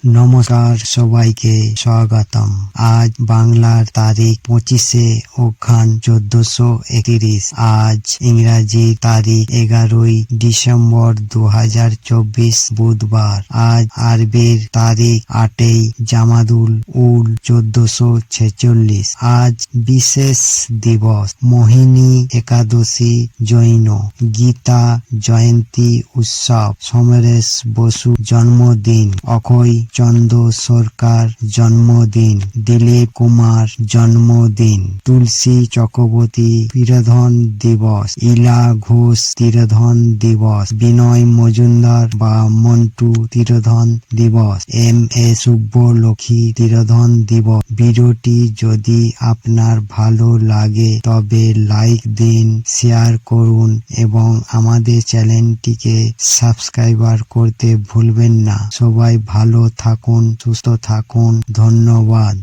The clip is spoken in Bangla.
নমস্কার, সবাইকে স্বাগতম। আজ বাংলার তারিখ 25শে অঘ্রান 1431। আজ ইংরাজি তারিখ 11ই ডিসেম্বর 2024 বুধবার। আজ আরবির তারিখ 8ই জামাদুল উল 1446। আজ বিশেষ দিবস মোহিনী একাদশী, জৈন গীতা জয়ন্তী উৎসব, সমরেশ বসু জন্মদিন, অক্ষয় চন্দ্র সরকার জন্মদিন, দিলীপ কুমার জন্মদিন, তুলসী চক্রবর্তী তিরোধান দিবস, ইলা ঘোষ তিরোধান দিবস, বিনয় মজুমদার বা মন্টু তিরোধান দিবস, এম.এ. সুব্বলক্ষ্মী তিরোধান দিবস। ভিডিওটি যদি আপনার ভালো লাগে তবে লাইক দিন, শেয়ার করুন এবং আমাদের চ্যানেলটিকে সাবস্ক্রাইব করতে ভুলবেন না। সবাই ভালো থাকুন, সুস্থ থাকুন। ধন্যবাদ।